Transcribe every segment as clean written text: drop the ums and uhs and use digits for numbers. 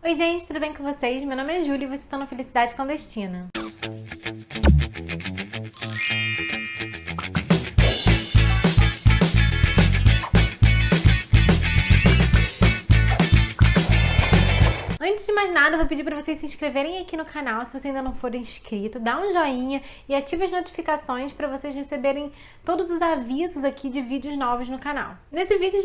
Oi gente, tudo bem com vocês? Meu nome é Júlia e vocês estão no Felicidade Clandestina. Antes de mais nada, eu vou pedir para vocês se inscreverem aqui no canal, se você ainda não for inscrito, dá um joinha e ative as notificações para vocês receberem todos os avisos aqui de vídeos novos no canal. Nesse vídeo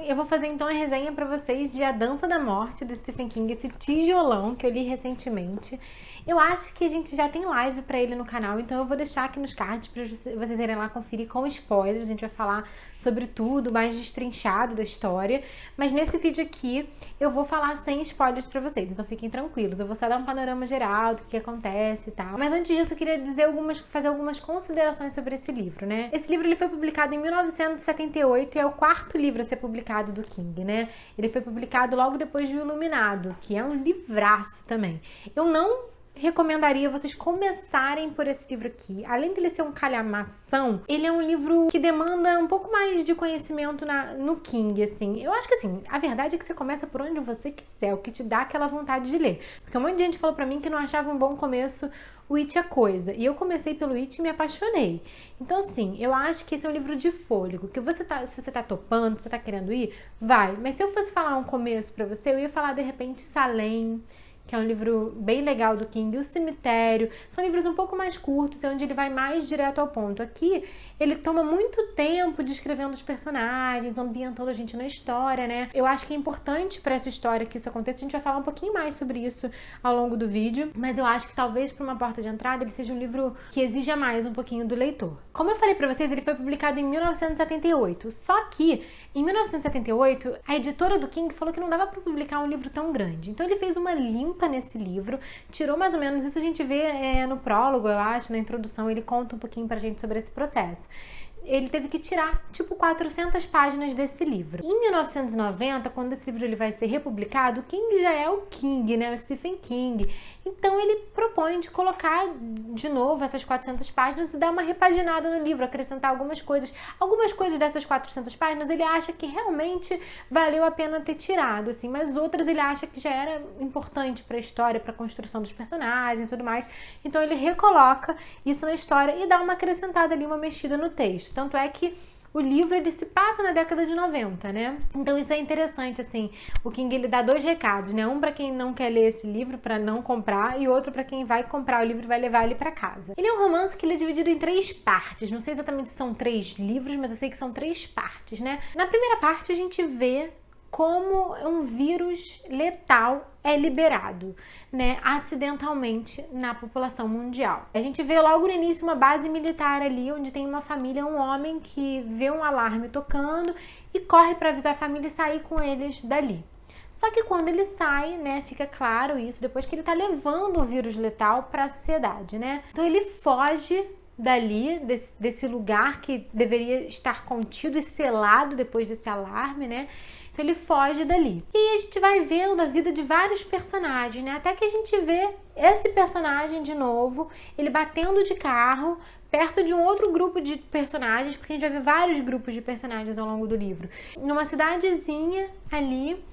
eu vou fazer então a resenha para vocês de A Dança da Morte, do Stephen King, esse tijolão que eu li recentemente. Eu acho que a gente já tem live para ele no canal, então eu vou deixar aqui nos cards para vocês irem lá conferir com spoilers. A gente vai falar sobre tudo, mais destrinchado da história, mas nesse vídeo aqui eu vou falar sem spoilers para vocês, então fiquem tranquilos. Eu vou só dar um panorama geral do que acontece e tal. Mas antes disso eu queria fazer algumas considerações sobre esse livro, né? Esse livro ele foi publicado em 1978 e é o quarto livro a ser publicado do King, né? Ele foi publicado logo depois de O Iluminado, que é um livraço também. Eu não recomendaria vocês começarem por esse livro aqui. Além de ele ser um calhamação, ele é um livro que demanda um pouco mais de conhecimento no King, assim. Eu acho que, assim, a verdade é que você começa por onde você quiser, o que te dá aquela vontade de ler. Porque um monte de gente falou pra mim que não achava um bom começo o It a Coisa. E eu comecei pelo It e me apaixonei. Então, assim, eu acho que esse é um livro de fôlego, que se você tá topando, se você tá querendo ir, vai. Mas se eu fosse falar um começo pra você, eu ia falar, de repente, Salem, que é um livro bem legal do King, O Cemitério. São livros um pouco mais curtos, onde ele vai mais direto ao ponto. Aqui, ele toma muito tempo descrevendo os personagens, ambientando a gente na história, né? Eu acho que é importante para essa história que isso aconteça. A gente vai falar um pouquinho mais sobre isso ao longo do vídeo, mas eu acho que talvez para uma porta de entrada ele seja um livro que exija mais um pouquinho do leitor. Como eu falei para vocês, ele foi publicado em 1978. Só que, em 1978, a editora do King falou que não dava para publicar um livro tão grande. Então ele fez uma limpa nesse livro, tirou mais ou menos, isso a gente vê no prólogo, eu acho, na introdução, ele conta um pouquinho pra gente sobre esse processo. Ele teve que tirar, tipo, 400 páginas desse livro. Em 1990, quando esse livro ele vai ser republicado, o King já é o King, né? O Stephen King. Então, ele propõe de colocar de novo essas 400 páginas e dar uma repaginada no livro, acrescentar algumas coisas. Algumas coisas dessas 400 páginas ele acha que realmente valeu a pena ter tirado, assim, mas outras ele acha que já era importante para a história, para a construção dos personagens e tudo mais. Então, ele recoloca isso na história e dá uma acrescentada ali, uma mexida no texto. Tanto é que o livro ele se passa na década de 90, né? Então isso é interessante, assim. O King ele dá dois recados, né? Um para quem não quer ler esse livro, para não comprar, e outro para quem vai comprar o livro e vai levar ele para casa. Ele é um romance que ele é dividido em 3 partes. Não sei exatamente se são 3 livros, mas eu sei que são 3 partes, né? Na primeira parte a gente vê como um vírus letal é liberado, né, acidentalmente na população mundial. A gente vê logo no início uma base militar ali, onde tem uma família, um homem que vê um alarme tocando e corre para avisar a família e sair com eles dali. Só que quando ele sai, né, fica claro isso, depois que ele tá levando o vírus letal para a sociedade, né? Então ele foge dali, desse lugar que deveria estar contido e selado depois desse alarme, né? Então ele foge dali. E a gente vai vendo a vida de vários personagens, né? Até que a gente vê esse personagem de novo, ele batendo de carro perto de um outro grupo de personagens, porque a gente vai ver vários grupos de personagens ao longo do livro. Numa cidadezinha ali,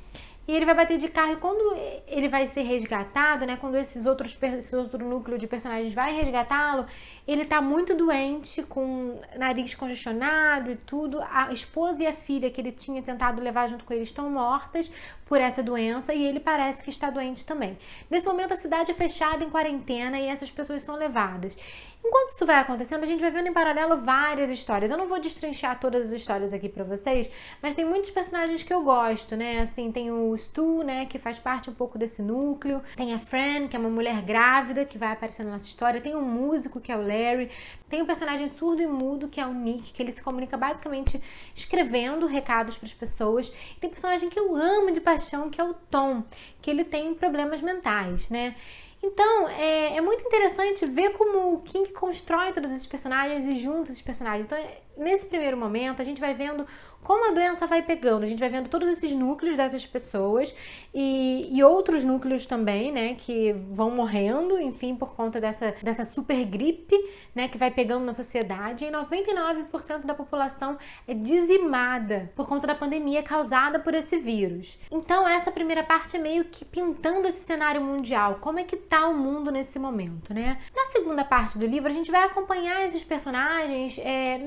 e ele vai bater de carro e quando ele vai ser resgatado, né, quando esse outro núcleo de personagens vai resgatá-lo, ele tá muito doente, com nariz congestionado e tudo. A esposa e a filha que ele tinha tentado levar junto com ele estão mortas por essa doença e ele parece que está doente também. Nesse momento a cidade é fechada em quarentena e essas pessoas são levadas. Enquanto isso vai acontecendo, a gente vai vendo em paralelo várias histórias. Eu não vou destrinchar todas as histórias aqui pra vocês, mas tem muitos personagens que eu gosto, né? Assim, tem o Stu, né, que faz parte um pouco desse núcleo. Tem a Fran, que é uma mulher grávida, que vai aparecendo nessa história. Tem um músico, que é o Larry. Tem um personagem surdo e mudo, que é o Nick, que ele se comunica basicamente escrevendo recados para as pessoas. E tem um personagem que eu amo de paixão, que é o Tom, que ele tem problemas mentais, né? Então, é muito interessante ver como o King constrói todos esses personagens e junta esses personagens. Então, nesse primeiro momento, a gente vai vendo como a doença vai pegando, a gente vai vendo todos esses núcleos dessas pessoas e outros núcleos também, né, que vão morrendo, enfim, por conta dessa super gripe, né, que vai pegando na sociedade. E 99% da população é dizimada por conta da pandemia causada por esse vírus. Então, essa primeira parte é meio que pintando esse cenário mundial, como é que tá o mundo nesse momento, né? Na segunda parte do livro, a gente vai acompanhar esses personagens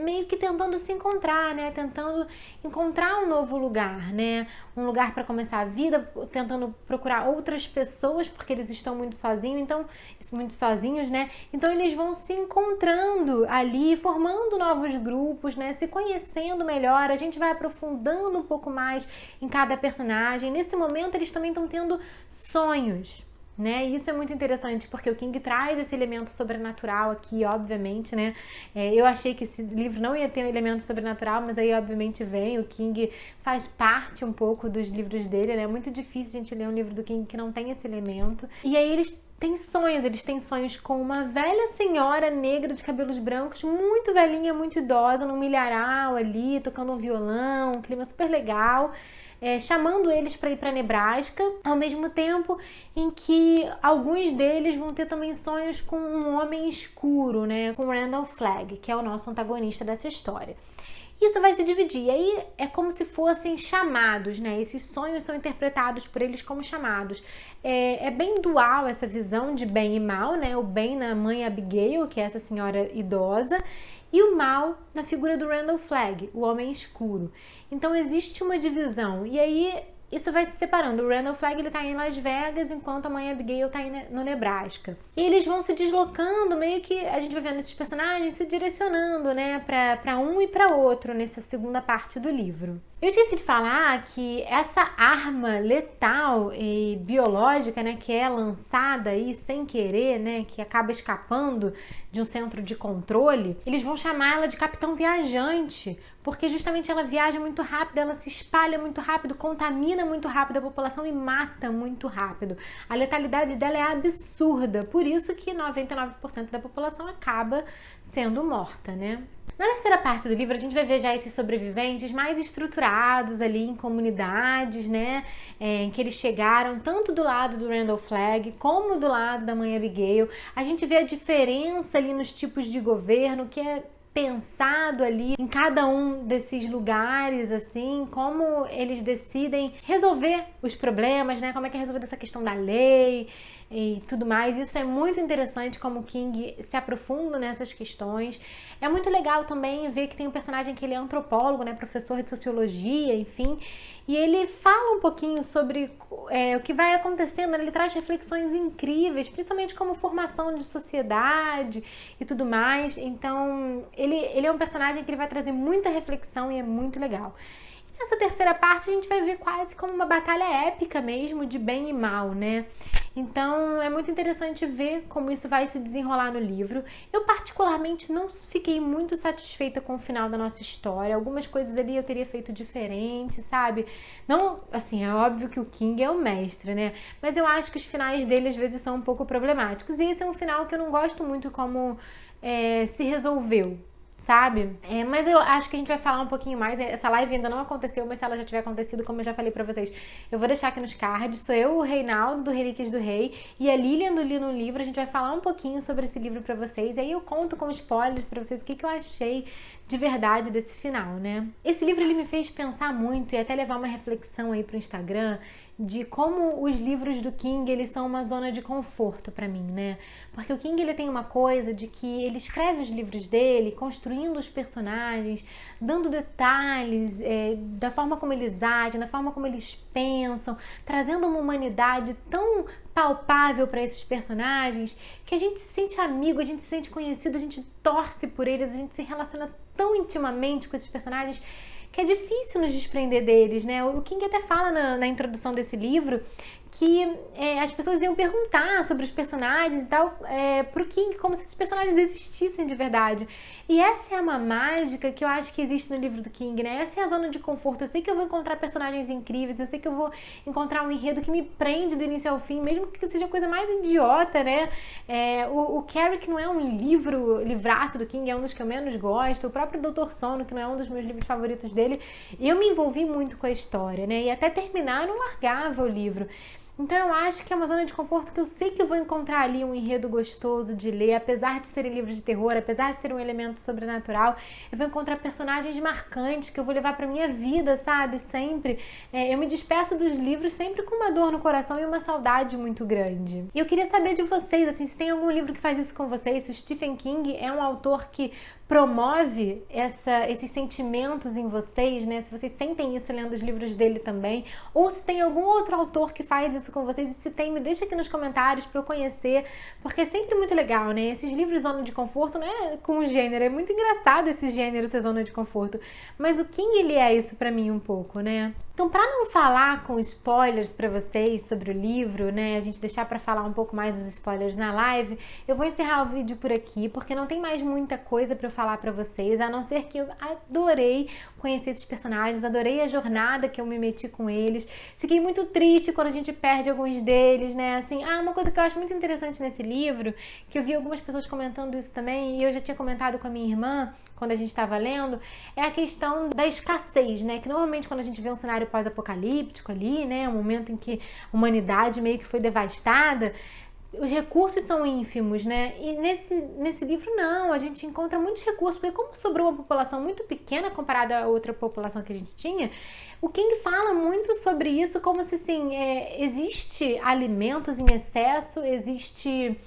meio que tentando se encontrar, né, tentando encontrar um novo lugar, né? Um lugar para começar a vida, tentando procurar outras pessoas, porque eles estão muito sozinhos, né? Então eles vão se encontrando ali, formando novos grupos, né? Se conhecendo melhor, a gente vai aprofundando um pouco mais em cada personagem. Nesse momento eles também estão tendo sonhos, né? E isso é muito interessante porque o King traz esse elemento sobrenatural aqui, obviamente, né? Eu achei que esse livro não ia ter um elemento sobrenatural, mas aí obviamente vem. O King faz parte um pouco dos livros dele, né? É muito difícil a gente ler um livro do King que não tem esse elemento. E aí eles têm sonhos com uma velha senhora negra de cabelos brancos, muito velhinha, muito idosa, num milharal ali, tocando um violão, um clima super legal. Chamando eles para ir para Nebraska, ao mesmo tempo em que alguns deles vão ter também sonhos com um homem escuro, né, com Randall Flagg, que é o nosso antagonista dessa história. Isso vai se dividir, e aí é como se fossem chamados, né? Esses sonhos são interpretados por eles como chamados. É bem dual essa visão de bem e mal, né? O bem na mãe Abigail, que é essa senhora idosa, e o mal na figura do Randall Flagg, o homem escuro. Então existe uma divisão, e aí isso vai se separando. O Randall Flagg ele tá em Las Vegas, enquanto a mãe Abigail tá no Nebraska. E eles vão se deslocando, meio que a gente vai vendo esses personagens se direcionando, né, pra um e pra outro nessa segunda parte do livro. Eu esqueci de falar que essa arma letal e biológica, né, que é lançada aí sem querer, né, que acaba escapando de um centro de controle, eles vão chamar ela de Capitão Viajante, porque justamente ela viaja muito rápido, ela se espalha muito rápido, contamina muito rápido a população e mata muito rápido. A letalidade dela é absurda, por isso que 99% da população acaba sendo morta, né? Na terceira parte do livro, a gente vai ver já esses sobreviventes mais estruturados ali em comunidades, né? Em que eles chegaram tanto do lado do Randall Flagg como do lado da mãe Abigail. A gente vê a diferença ali nos tipos de governo, que é pensado ali em cada um desses lugares, assim, como eles decidem resolver os problemas, né? Como é que é resolvida essa questão da lei e tudo mais. Isso é muito interessante como o King se aprofunda nessas questões. É muito legal também ver que tem um personagem que ele é antropólogo, né? Professor de sociologia, enfim. E ele fala um pouquinho sobre o que vai acontecendo, ele traz reflexões incríveis, principalmente como formação de sociedade e tudo mais. Então, ele é um personagem que ele vai trazer muita reflexão e é muito legal. Nessa terceira parte a gente vai ver quase como uma batalha épica mesmo de bem e mal, né? Então é muito interessante ver como isso vai se desenrolar no livro. Eu particularmente não fiquei muito satisfeita com o final da nossa história. Algumas coisas ali eu teria feito diferente, sabe? Não, assim, é óbvio que o King é o mestre, né? Mas eu acho que os finais dele às vezes são um pouco problemáticos. E esse é um final que eu não gosto muito como se resolveu, sabe? Mas eu acho que a gente vai falar um pouquinho mais. Essa live ainda não aconteceu, mas se ela já tiver acontecido, como eu já falei pra vocês, eu vou deixar aqui nos cards. Sou eu, o Reinaldo, do Relíquias do Rei, e a Lilian, do Li no Livro. A gente vai falar um pouquinho sobre esse livro pra vocês, e aí eu conto com spoilers pra vocês o que eu achei de verdade desse final, né? Esse livro, ele me fez pensar muito e até levar uma reflexão aí pro Instagram de como os livros do King, eles são uma zona de conforto pra mim, né? Porque o King, ele tem uma coisa de que ele escreve os livros dele, construindo os personagens, dando detalhes da forma como eles agem, da forma como eles pensam, trazendo uma humanidade tão palpável para esses personagens, que a gente se sente amigo, a gente se sente conhecido, a gente torce por eles, a gente se relaciona tão intimamente com esses personagens que é difícil nos desprender deles, né? O King até fala na introdução desse livro que as pessoas iam perguntar sobre os personagens e tal pro King, como se esses personagens existissem de verdade. E essa é uma mágica que eu acho que existe no livro do King, né? Essa é a zona de conforto. Eu sei que eu vou encontrar personagens incríveis, eu sei que eu vou encontrar um enredo que me prende do início ao fim, mesmo que seja a coisa mais idiota, né? O Carrie, que não é um livraço do King, é um dos que eu menos gosto. O próprio Doutor Sono, que não é um dos meus livros favoritos dele, eu me envolvi muito com a história, né? E até terminar eu não largava o livro. Então eu acho que é uma zona de conforto que eu sei que eu vou encontrar ali um enredo gostoso de ler, apesar de serem livros de terror, apesar de ter um elemento sobrenatural, eu vou encontrar personagens marcantes que eu vou levar pra minha vida, sabe? Sempre. Eu me despeço dos livros sempre com uma dor no coração e uma saudade muito grande. E eu queria saber de vocês, assim, se tem algum livro que faz isso com vocês, se o Stephen King é um autor que promove esses sentimentos em vocês, né? Se vocês sentem isso lendo os livros dele também, ou se tem algum outro autor que faz isso com vocês, e se tem, me deixa aqui nos comentários para eu conhecer, porque é sempre muito legal, né? Esses livros zona de conforto não é com o gênero, é muito engraçado esse gênero ser zona de conforto, mas o King, ele é isso para mim um pouco, né? Então, para não falar com spoilers para vocês sobre o livro, né, a gente deixar para falar um pouco mais dos spoilers na live, eu vou encerrar o vídeo por aqui, porque não tem mais muita coisa para eu falar para vocês, a não ser que eu adorei conhecer esses personagens, adorei a jornada que eu me meti com eles, fiquei muito triste quando a gente perde alguns deles, né, assim, uma coisa que eu acho muito interessante nesse livro, que eu vi algumas pessoas comentando isso também, e eu já tinha comentado com a minha irmã, quando a gente estava lendo, é a questão da escassez, né, que normalmente quando a gente vê um cenário pós-apocalíptico ali, né, um momento em que a humanidade meio que foi devastada, os recursos são ínfimos, né? E nesse livro não, a gente encontra muitos recursos, porque como sobrou uma população muito pequena comparada a outra população que a gente tinha, o King fala muito sobre isso como se, assim, existe alimentos em excesso, existe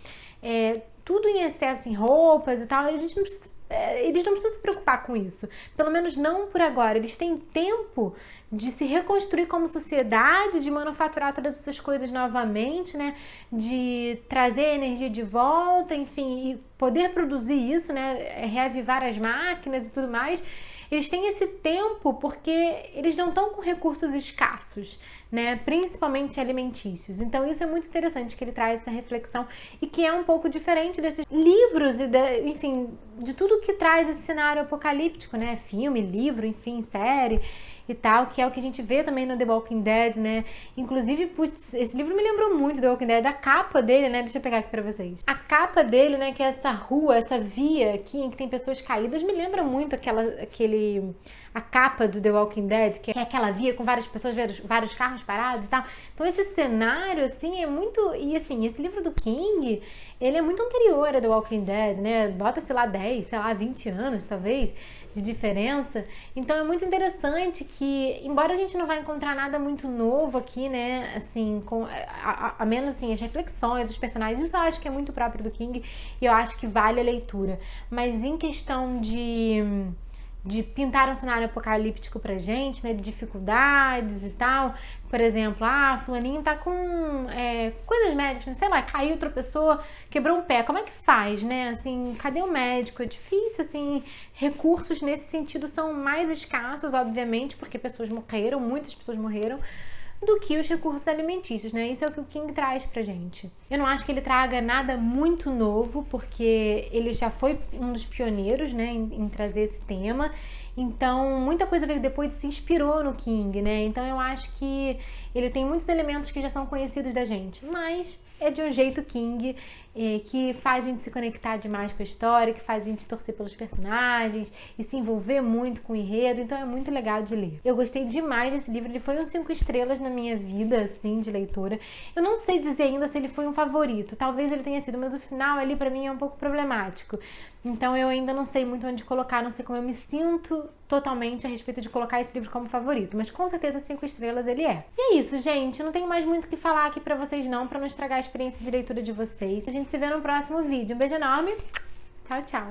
tudo em excesso em roupas e tal, e a gente não precisa eles não precisam se preocupar com isso, pelo menos não por agora. Eles têm tempo de se reconstruir como sociedade, de manufaturar todas essas coisas novamente, né? De trazer a energia de volta, enfim, e poder produzir isso, né? Reavivar as máquinas e tudo mais. Eles têm esse tempo porque eles não estão com recursos escassos, né? Principalmente alimentícios. Então isso é muito interessante que ele traz essa reflexão e que é um pouco diferente desses livros e enfim, de tudo que traz esse cenário apocalíptico, né? Filme, livro, enfim, série e tal, que é o que a gente vê também no The Walking Dead, né? Inclusive, putz, esse livro me lembrou muito do The Walking Dead, a capa dele, né? Deixa eu pegar aqui pra vocês. A capa dele, né, que é essa rua, essa via aqui em que tem pessoas caídas, me lembra muito a capa do The Walking Dead, que é aquela via com várias pessoas, vários carros parados e tal. Então esse cenário, assim, é muito... E assim, esse livro do King, ele é muito anterior a The Walking Dead, né? Bota, sei lá, 10, sei lá, 20 anos, talvez, de diferença. Então é muito interessante que, embora a gente não vai encontrar nada muito novo aqui, né? Assim, a menos, assim, as reflexões, os personagens, isso eu acho que é muito próprio do King e eu acho que vale a leitura. Mas em questão de pintar um cenário apocalíptico pra gente, né, de dificuldades e tal, por exemplo, fulaninho tá com coisas médicas, né? Sei lá, caiu, tropeçou, quebrou um pé, como é que faz, né, assim, cadê o médico? É difícil, assim, recursos nesse sentido são mais escassos, obviamente, porque pessoas morreram, muitas pessoas morreram, do que os recursos alimentícios, né? Isso é o que o King traz pra gente. Eu não acho que ele traga nada muito novo, porque ele já foi um dos pioneiros, né, em trazer esse tema. Então, muita coisa veio depois e se inspirou no King, né? Então, eu acho que ele tem muitos elementos que já são conhecidos da gente, mas é de um jeito King, que faz a gente se conectar demais com a história, que faz a gente torcer pelos personagens e se envolver muito com o enredo, então é muito legal de ler. Eu gostei demais desse livro, ele foi um 5 estrelas na minha vida, assim, de leitora. Eu não sei dizer ainda se ele foi um favorito, talvez ele tenha sido, mas o final ali pra mim é um pouco problemático. Então eu ainda não sei muito onde colocar, não sei como eu me sinto totalmente a respeito de colocar esse livro como favorito, mas com certeza 5 estrelas ele é. E é isso, gente, eu não tenho mais muito o que falar aqui pra vocês não, pra não estragar a experiência de leitura de vocês. A gente se vê no próximo vídeo. Um beijo enorme, tchau, tchau!